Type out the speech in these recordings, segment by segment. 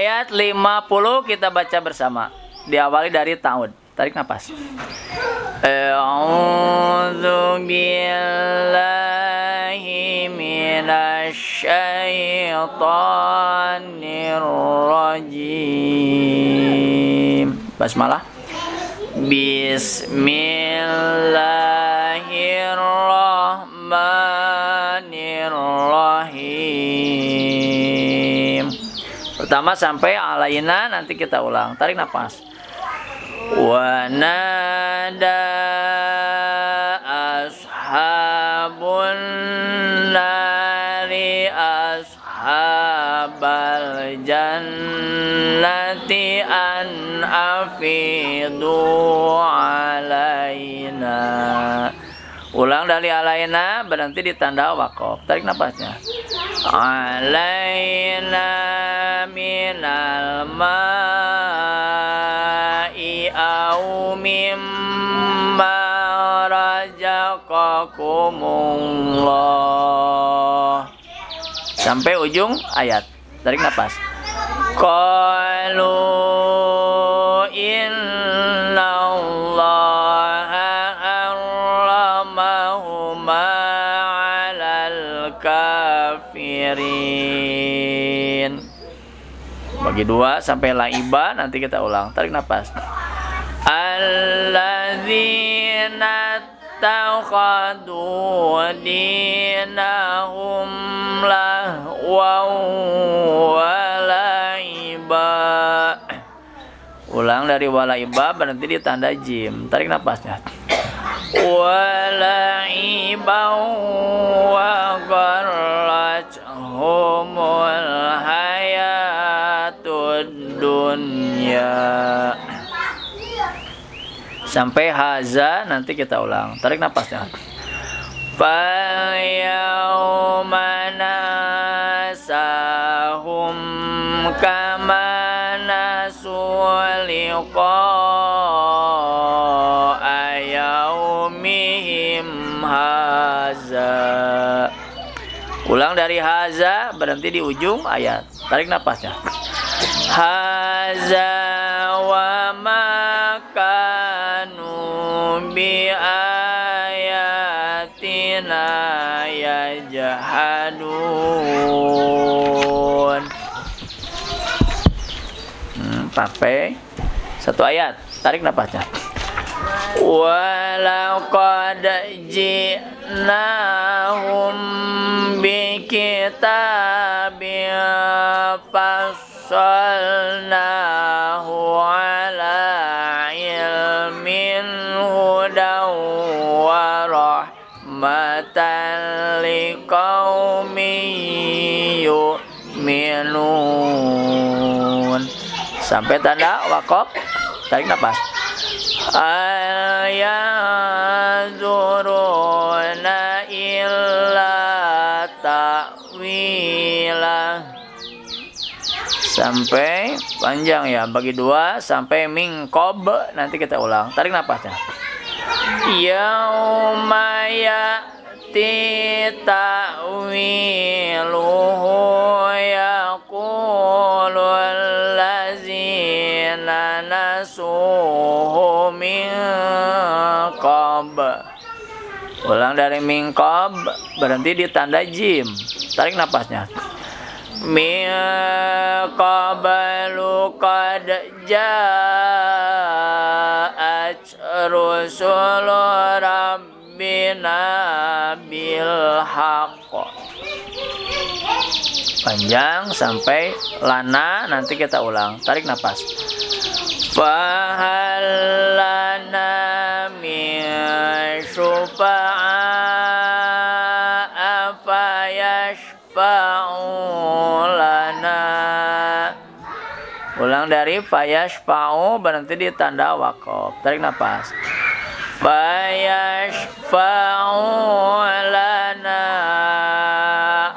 ayat 50 kita baca bersama. Diawali dari ta'ud. Tarik nafas. A'udzu billahi minasy syaithanir rajim. Basmalah. Bismillahirrahmanirrahim. Pertama sampai alaina, nanti kita ulang. Tarik nafas. Wa nada ashabun nari ashabal jannati an afidu alaina. Ulang dari alaina, berhenti di tanda waqaf. Tarik nafasnya. Alaina minal ma'i au mimma razaqakumullah. Sampai ujung ayat. Tarik nafas. Qalu innallaha harramahuma 'alal kafirin. Bagi dua sampai laiba, nanti kita ulang. Tarik nafas. Alladzina takhadu dinahum lahwaw wa laiba. Ulang dari walaiba, berhenti di tanda jim. Tarik nafasnya. Walaiba wa gharratuhumul hayatud dunya. Sampai haza, nanti kita ulang. Tarik nafasnya. Fal yawma nasahum kama nasul liqa'a yaumihim haza. Ulang dari haza, berhenti di ujung ayat. Tarik nafasnya. Haza wa ma kanu bi ayatina yajhadun. Sampai satu ayat. Tarik nafasnya. Walaqad ji'nahum bi kitabin fassalnahu ala ilmin hudaw wa rahmatan liqaumin yu'minun. Sampai tanda waqaf. Tarik nafas. Ayazuruna illa ta'wilah. Sampai panjang ya, bagi dua sampai mingkob, nanti kita ulang. Tarik nafasnya. Yauma ya'ti ta'wiluhu yaqulul ladzina nasuhu min qabl. Ulang dari mingkob, berhenti di tanda jim. Tarik nafasnya. Min qablu qad ja'at rusul rabbina bil haqq. Panjang sampai lana, nanti kita ulang. Tarik nafas. Fahal lana min syufa'a fayashfa'u lana. Ulang dari fayashfa'u, berhenti di tanda waqaf. Tarik nafas. Fayashfa'u lana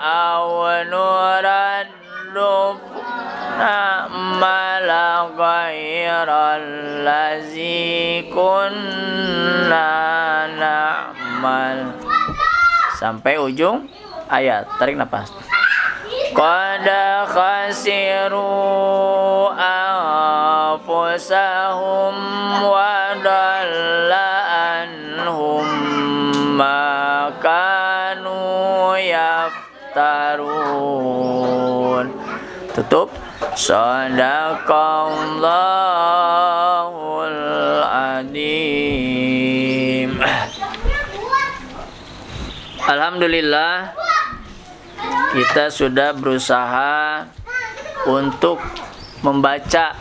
aw nuraddu na'mala ghairal ladzi kunna na'mal. Sampai ujung ayat. Tarik nafas. qad khasiru anfusahum wa dalla anhum ma kanu yaftarun. Tutup. Shadaqallahul adzim. Alhamdulillah, kita sudah berusaha untuk membaca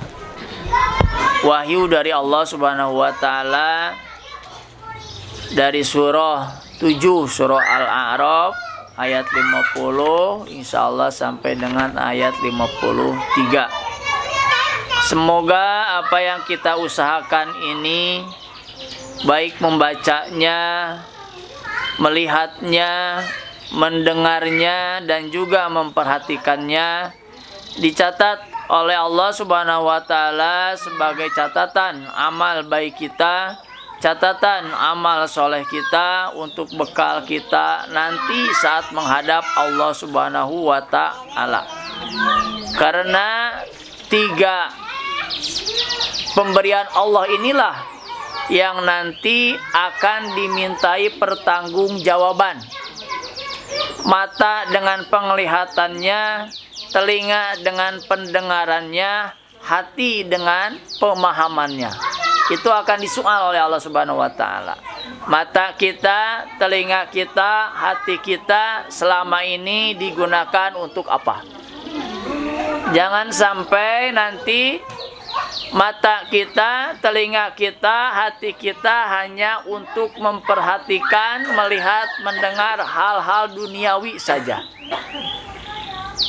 wahyu dari Allah Subhanahu wa taala dari surah 7 surah Al-A'raf ayat 50 insyaallah sampai dengan ayat 53. Semoga apa yang kita usahakan ini, baik membacanya, melihatnya, mendengarnya, dan juga memperhatikannya, dicatat oleh Allah Subhanahu wa taala sebagai catatan amal baik kita, catatan amal soleh kita untuk bekal kita nanti saat menghadap Allah Subhanahu wa ta'ala. Karena 3 pemberian Allah inilah yang nanti akan dimintai pertanggungjawaban. Mata dengan penglihatannya, telinga dengan pendengarannya, hati dengan pemahamannya. Itu akan disoal oleh Allah Subhanahu wa taala. Mata kita, telinga kita, hati kita selama ini digunakan untuk apa? Jangan sampai nanti mata kita, telinga kita, hati kita hanya untuk memperhatikan, melihat, mendengar hal-hal duniawi saja.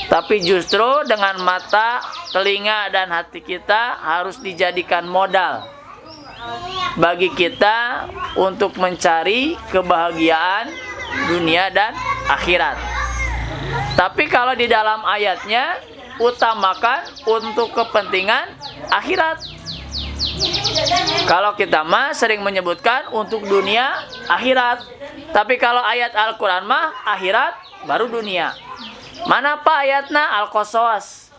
Tapi justru dengan mata, telinga, dan hati kita harus dijadikan modal bagi kita untuk mencari kebahagiaan dunia dan akhirat. Tapi kalau di dalam ayatnya utamakan untuk kepentingan akhirat. Kalau kita mah sering menyebutkan untuk dunia akhirat. Tapi kalau ayat Al-Quran mah akhirat baru dunia. Mana pak ayatnya? Al-Qasas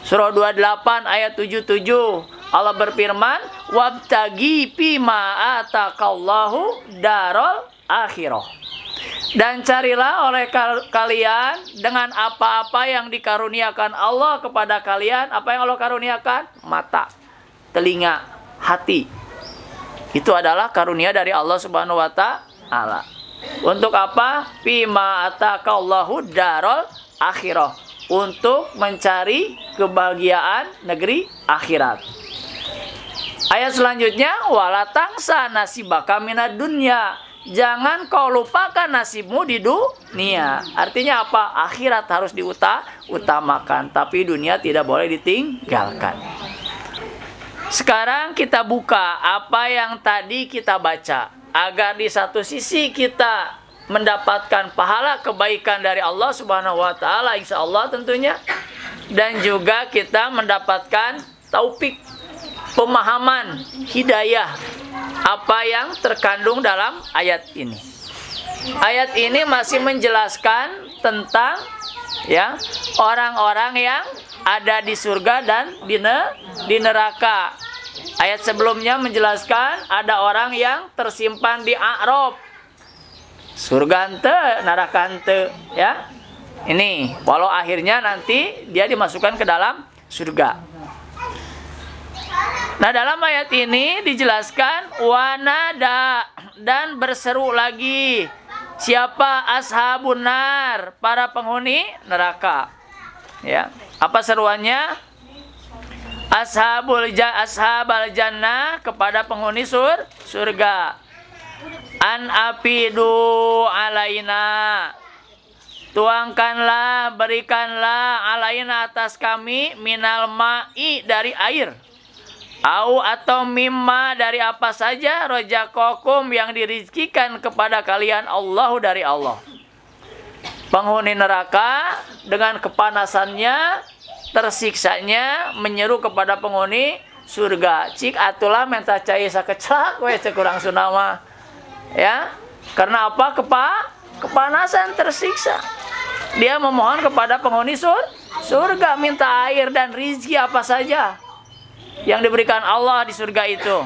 surah 28 ayat 77. Allah berfirman, wabtagi fima atakallahu darul akhirah. Dan carilah oleh kalian dengan apa-apa yang dikaruniakan Allah kepada kalian. Apa yang Allah karuniakan? Mata, telinga, hati. Itu adalah karunia dari Allah Subhanahu wa ta'ala. Untuk apa? Fima atakallahu darul akhirah. Untuk mencari kebahagiaan negeri akhirat. Ayat selanjutnya, wala tangsa nasibaka minad dunya. Jangan kau lupakan nasibmu di dunia. Artinya apa? Akhirat harus diutamakan, tapi dunia tidak boleh ditinggalkan. Sekarang kita buka apa yang tadi kita baca, agar di satu sisi kita mendapatkan pahala kebaikan dari Allah Subhanahu wa taala, insyaallah tentunya, dan juga kita mendapatkan taufik, pemahaman, hidayah apa yang terkandung dalam ayat ini. Ayat ini masih menjelaskan tentang orang-orang yang ada di surga dan di neraka. Ayat sebelumnya menjelaskan ada orang yang tersimpan di A'raf. Surga ente, neraka ente, ya. Ini, walau akhirnya nanti dia dimasukkan ke dalam surga. Nah, dalam ayat ini dijelaskan wanada, dan berseru lagi. Siapa? Ashabun nar, para penghuni neraka. Ya. Apa seruannya? Ashabal jannah, kepada penghuni surga. An afidu alaina, tuangkanlah, berikanlah alaina atas kami minal ma'i, dari air. Au atau mimma, dari apa saja, rojakokum, yang dirizkikan kepada kalian Allah, dari Allah. Penghuni neraka dengan kepanasannya, tersiksanya, menyeru kepada penghuni surga, cik atulah minta cai sakecak we kurang sunama. Ya, karena apa? Kepanasan, tersiksa. Dia memohon kepada penghuni surga, minta air dan rizki apa saja yang diberikan Allah di surga itu.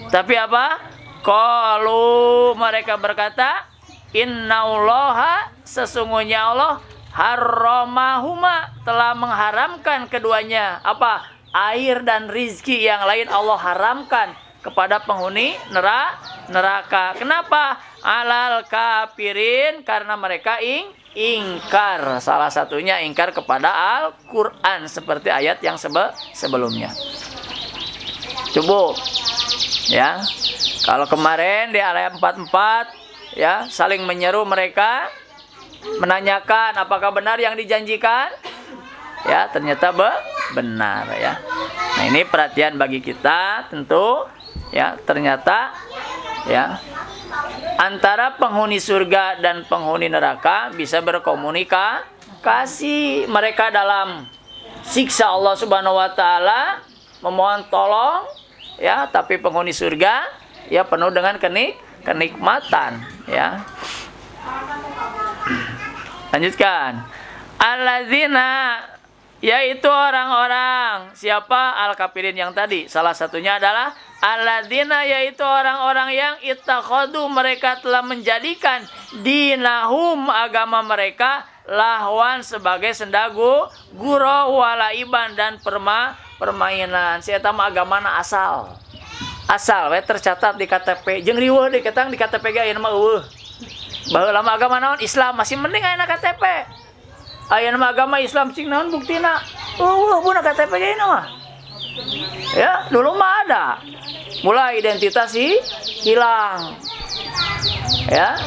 Tapi apa? Qalu, mereka berkata, innallaha, sesungguhnya Allah harramahuma, telah mengharamkan keduanya. Apa? Air dan rizki yang lain Allah haramkan kepada penghuni neraka. Kenapa? Alal kafirin, karena mereka ingkar. Salah satunya ingkar kepada Al-Quran, seperti ayat yang sebelumnya. Coba ya, kalau kemarin di ayat 44 ya, saling menyeru mereka, menanyakan apakah benar yang dijanjikan. Ya, ternyata benar ya. Nah, ini perhatian bagi kita tentu ya, ternyata ya, antara penghuni surga dan penghuni neraka bisa berkomunikasi. Mereka dalam siksa Allah Subhanahu wa taala memohon tolong ya, tapi penghuni surga ya penuh dengan kenikmatan ya. Lanjutkan. Alladzina, yaitu orang-orang, siapa? Al-kafirin yang tadi. Salah satunya adalah alladzina, yaitu orang-orang yang ittakhadu, mereka telah menjadikan dinahum, agama mereka, lahwan, sebagai senda gurau, walaiban, dan permainan. Si eta mah agamana asal we tercatat di KTP jeung riweuh deui ketang di KTP ge ayeuna mah eueuh. Baheula mah agama naon? Islam, masih mending ayeuna KTP. Ayeuna mah agama Islam cing naon buktina? Eueuh puna KTP ge ayeuna mah. Ya, dulu mah ada. Mulai identitas hilang. Ya.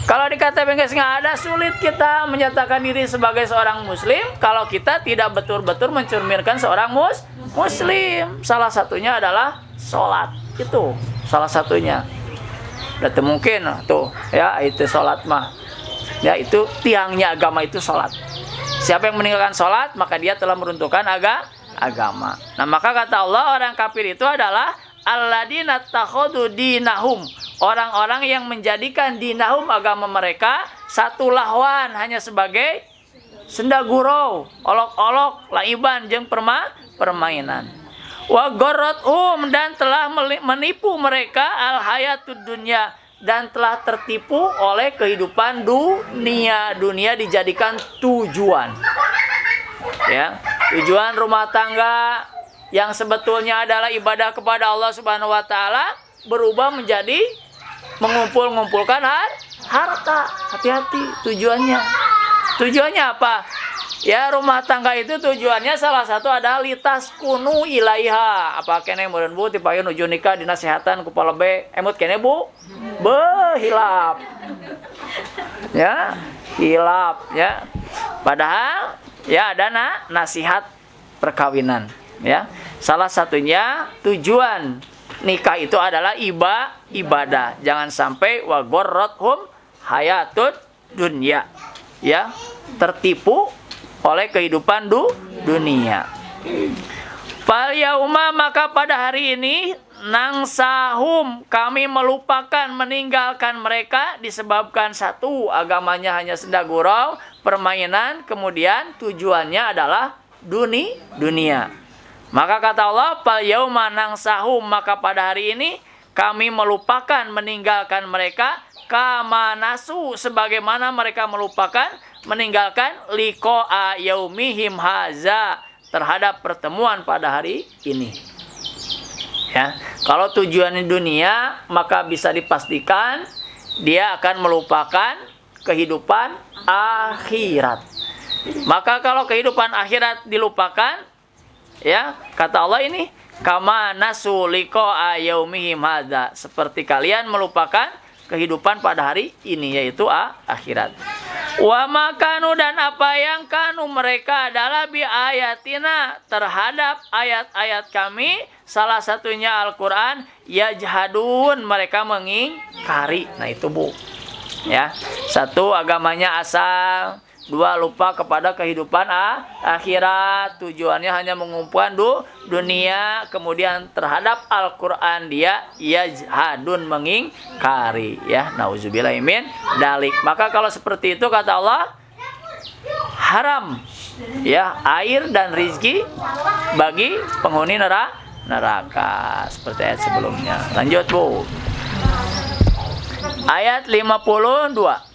Kalau di KTP nggak ada, sulit kita menyatakan diri sebagai seorang muslim kalau kita tidak betul-betul mencerminkan seorang muslim. Salah satunya adalah sholat. Itu salah satunya. Berarti mungkin tuh ya, itu sholat mah. Ya, itu tiangnya agama itu sholat. Siapa yang meninggalkan sholat, maka dia telah meruntuhkan agama. Nah, maka kata Allah, orang kafir itu adalah alladzina takhadu dinahum, orang-orang yang menjadikan dinahum, agama mereka, satu lahwan, hanya sebagai senda gurau, olok-olok, laiban, jeung permainan. Wa gharrathum, dan telah menipu mereka al-hayatud dunya, dan telah tertipu oleh kehidupan dunia. Dunia dijadikan tujuan. Ya, tujuan rumah tangga yang sebetulnya adalah ibadah kepada Allah Subhanahu wa taala berubah menjadi mengumpulkan harta. Hati-hati tujuannya. Tujuannya apa? Ya, rumah tangga itu tujuannya salah satu adalah litas kunu ilaiha. Apa kene meureun Bu tipayun nuju nikah dinasehatan ku palebe. Emut kene Bu? Hilap. Ya, hilap ya. Padahal ya ada nasihat perkawinan ya. Salah satunya tujuan nikah itu adalah ibadah. Jangan sampai wa gharrathum hayatud dunya. Ya, tertipu oleh kehidupan dunia. Fal yauma, maka pada hari ini, nangsahum, kami melupakan, meninggalkan mereka disebabkan satu, agamanya hanya senda gurau, permainan, kemudian tujuannya adalah dunia. Maka kata Allah, fal yauma nangsahum, maka pada hari ini kami melupakan, meninggalkan mereka, kama nasu, sebagaimana mereka melupakan, meninggalkan liqa'a yaumihim haza, terhadap pertemuan pada hari ini. Ya, kalau tujuannya dunia, maka bisa dipastikan dia akan melupakan kehidupan akhirat. Maka kalau kehidupan akhirat dilupakan, ya, kata Allah ini, kama nasu liqa'a yaumihim haza, seperti kalian melupakan kehidupan pada hari ini, yaitu akhirat. Wa makanu, dan apa yang kanu mereka adalah bi ayatina, terhadap ayat-ayat kami, salah satunya Al-Quran, yajhadun, mereka mengingkari. Nah itu Bu ya, satu agamanya asal, Dua, lupa kepada kehidupan akhirat. Tujuannya hanya mengumpulkan dunia. Kemudian terhadap Al-Quran dia yajhadun, mengingkari. Ya, nauzubillahi min dalik. Maka kalau seperti itu kata Allah, haram ya air dan rizki bagi penghuni neraka. Seperti ayat sebelumnya. Lanjut Bu. Ayat 52.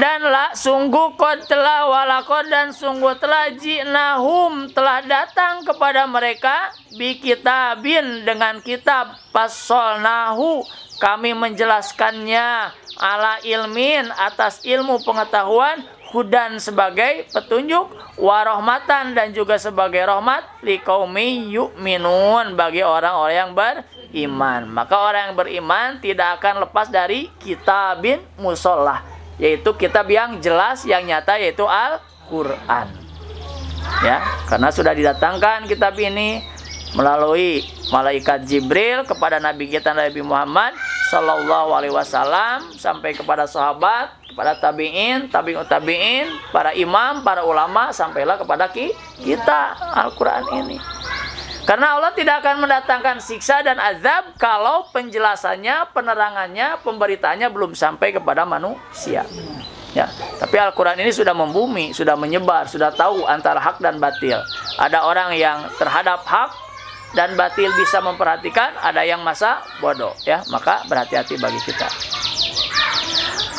Dan sungguh qad telah walakod dan sungguh telah ji'nahum telah datang kepada mereka bi kitabin dengan kitab fassolnahu kami menjelaskannya ala ilmin atas ilmu pengetahuan hudan sebagai petunjuk warohmatan dan juga sebagai rahmat liqaumi yu'minun bagi orang-orang yang beriman. Maka orang yang beriman tidak akan lepas dari kitabin musollah, yaitu kitab yang jelas, yang nyata, yaitu Al-Quran. Ya, karena sudah didatangkan kitab ini melalui malaikat Jibril kepada Nabi kita Nabi Muhammad Sallallahu Alaihi Wasallam sampai kepada sahabat, kepada tabiin, tabi'ut tabiin, para imam, para ulama, sampailah kepada kita Al-Quran ini. Karena Allah tidak akan mendatangkan siksa dan azab kalau penjelasannya, penerangannya, pemberitaannya belum sampai kepada manusia. Ya, tapi Al-Quran ini sudah membumi, sudah menyebar, sudah tahu antara hak dan batil. Ada orang yang terhadap hak dan batil bisa memperhatikan, ada yang masa bodoh. Ya, maka berhati-hati bagi kita.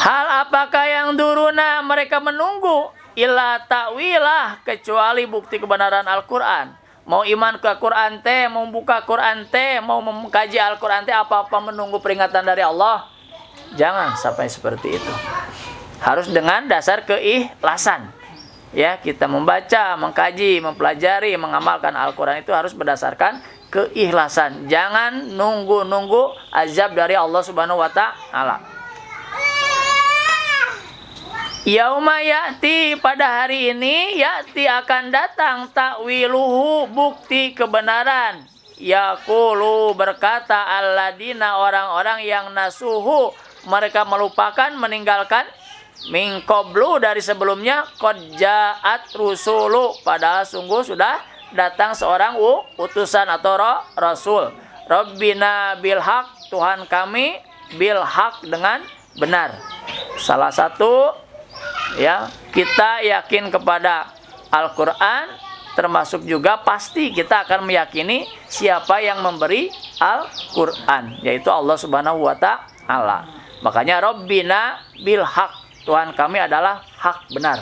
Hal apakah yang duruna mereka menunggu illa ta'wilah kecuali bukti kebenaran Al-Quran. Mau iman ke Quran teh, mau buka Quran teh, mau mengkaji Al-Quran teh, apa-apa menunggu peringatan dari Allah. Jangan sampai seperti itu. Harus dengan dasar keikhlasan. Ya, kita membaca, mengkaji, mempelajari, mengamalkan Al-Quran itu harus berdasarkan keikhlasan. Jangan nunggu-nunggu azab dari Allah Subhanahu wa Ta'ala. Yauma ya'ti pada hari ini ya'ti akan datang ta'wiluhu bukti kebenaran. Yaqulu berkata alladina orang-orang yang nasuhu mereka melupakan meninggalkan min qablu dari sebelumnya qad ja'at rusulu padahal sungguh sudah datang seorang utusan atau rasul. Rabbina bil haq Tuhan kami bil haq dengan benar. Salah satu ya, kita yakin kepada Al-Quran, termasuk juga pasti kita akan meyakini siapa yang memberi Al-Quran, yaitu Allah Subhanahu wa Ta'ala. Makanya Rabbina bil haq, Tuhan kami adalah hak benar.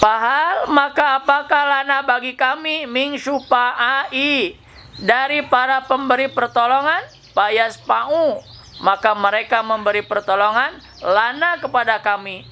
Fahal maka apakah lana bagi kami min syufa'i dari para pemberi pertolongan payasfa'u maka mereka memberi pertolongan lana kepada kami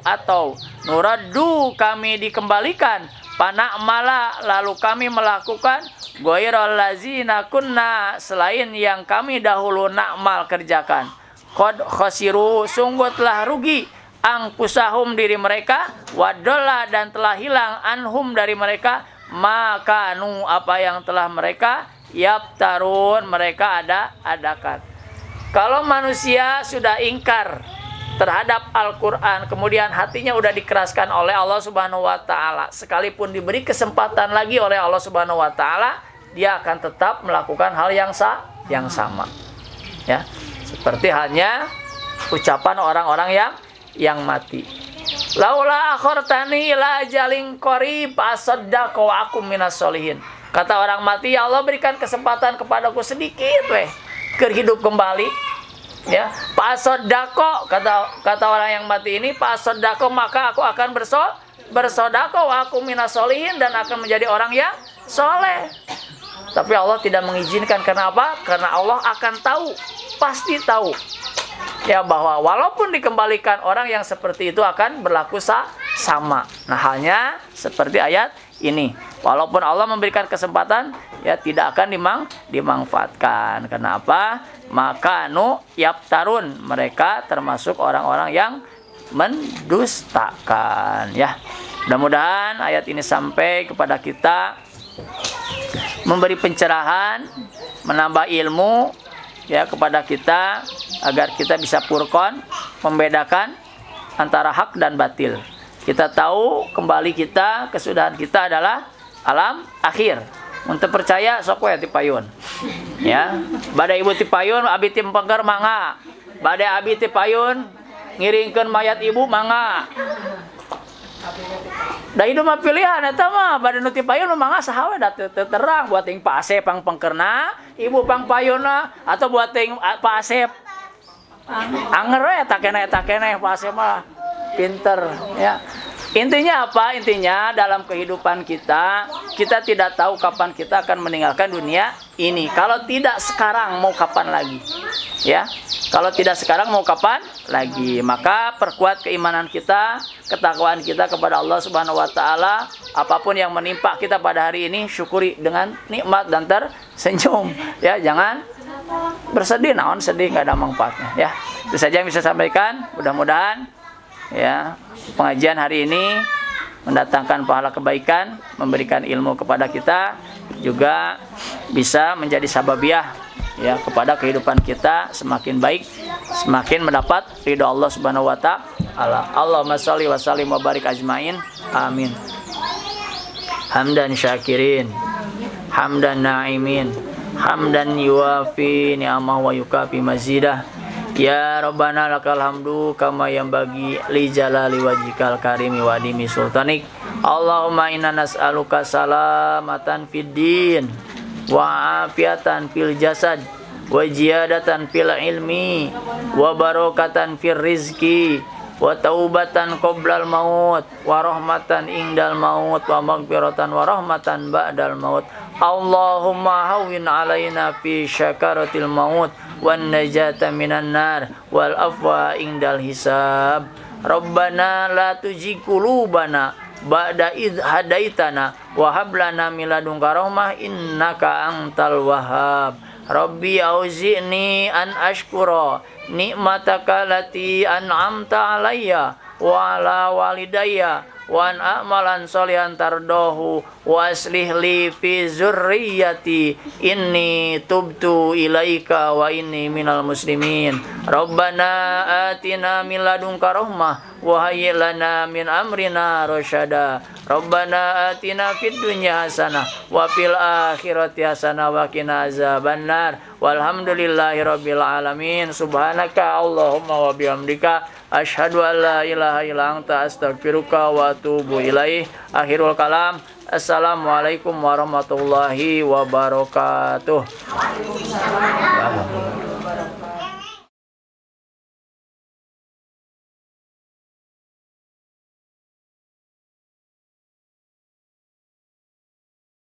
atau nuraddu kami dikembalikan pana'mala lalu kami melakukan ghairal ladzina kunna selain yang kami dahulu na'mal kerjakan. Qad khasiru sungguh telah rugi angkusahum diri mereka wadola dan telah hilang anhum dari mereka makanu apa yang telah mereka yaptarun mereka adakan. Kalau manusia sudah ingkar terhadap Al-Quran, kemudian hatinya udah dikeraskan oleh Allah Subhanahu wa Ta'ala, sekalipun diberi kesempatan lagi oleh Allah Subhanahu wa Ta'ala, dia akan tetap melakukan hal yang sama. Ya, seperti halnya ucapan orang-orang yang mati. Laula akhartani ila ajalin qarib asaddaqu wa akum minas solihin. Kata orang mati, ya Allah berikan kesempatan kepadaku sedikit keur hidup kembali. Ya, pasodako kata orang yang mati ini pasodako maka aku akan bersodako aku minasolihin dan akan menjadi orang yang soleh. Tapi Allah tidak mengizinkan. Karena apa? Karena Allah akan tahu, pasti tahu ya bahwa walaupun dikembalikan orang yang seperti itu akan berlaku sama. Nah halnya seperti ayat ini. Walaupun Allah memberikan kesempatan ya tidak akan dimanfaatkan. Kenapa? Maka yaptarun mereka termasuk orang-orang yang mendustakan ya. Mudah-mudahan ayat ini sampai kepada kita memberi pencerahan, menambah ilmu ya kepada kita agar kita bisa furqan membedakan antara hak dan batil. Kita tahu kembali kita, kesudahan kita adalah alam akhir. Untuk percaya sok we ti payun. Ya, badai ibu ti payun abi ti pengker mangga. Badai abi ti payun ngiringkeun mayat ibu mangga. Da hidup mah pilihan eta mah badai nu ti payun mangga saha we da terang buat ting Pak Asep pang pengkerna, ibu pang payunna atau buat ting Pak Asep. Anger we eta keneh Pak Asep mah pinter ya. Intinya apa? Intinya dalam kehidupan kita tidak tahu kapan kita akan meninggalkan dunia ini. Kalau tidak sekarang mau kapan lagi? Ya. Kalau tidak sekarang mau kapan lagi? Maka perkuat keimanan kita, ketakwaan kita kepada Allah Subhanahu wa taala. Apapun yang menimpa kita pada hari ini syukuri dengan nikmat dan tersenyum. Ya, jangan bersedih, naon sedih enggak ada manfaatnya, ya. Itu saja yang bisa saya sampaikan. Mudah-mudahan ya pengajian hari ini mendatangkan pahala kebaikan, memberikan ilmu kepada kita, juga bisa menjadi sababiah ya kepada kehidupan kita semakin baik, semakin mendapat ridha Allah Subhanahu wa taala. Allahumma shalli wa sallim wa barik ajmain. Amin. Hamdan syakirin, hamdan na'imin, hamdan yuwafi ni'amah wa yukafi mazidah. Ya Rabbana lakal hamdu kama yanbaghi li jalali wajhikal karimi wa dimi sultanik. Allahumma inna nas'aluka salamatan fid din wa afiatan fil jasad wa ziyadatan fil ilmi wa barakatan fil rizki wa taubatan qoblal maut wa rahmatan indal maut wa maghfiratan wa rahmatan ba'dal maut. Allahumma hawwin alaina fi syakaratil maut wan najata minan nar wal afwa indal hisab. Rabbana la tuzigh qulubana ba'da idh hadaitana wa hab lana min ladunka rahmah innaka antal wahhab. Rabbi auzi'ni an ashkura ni'mataka lati an'amta alayya wa ala walidayya wa an a'malan sholihan tardahu wa aslih li fi zurriyyati inni tubtu ilaika wa inni minal muslimin. Rabbana atina min ladunka rahmah wa hayyi lana min amrina rasyada. Rabbana atina fid dunya hasanah wa fil akhirati hasanah wa qina azabannar. Walhamdulillahi rabbil alamin. Subhanaka Allahumma wa bihamdika asyhadu an la ilaha illa anta astaghfiruka wa atubu ilaih. Akhirul kalam. Assalamualaikum warahmatullahi wabarakatuh.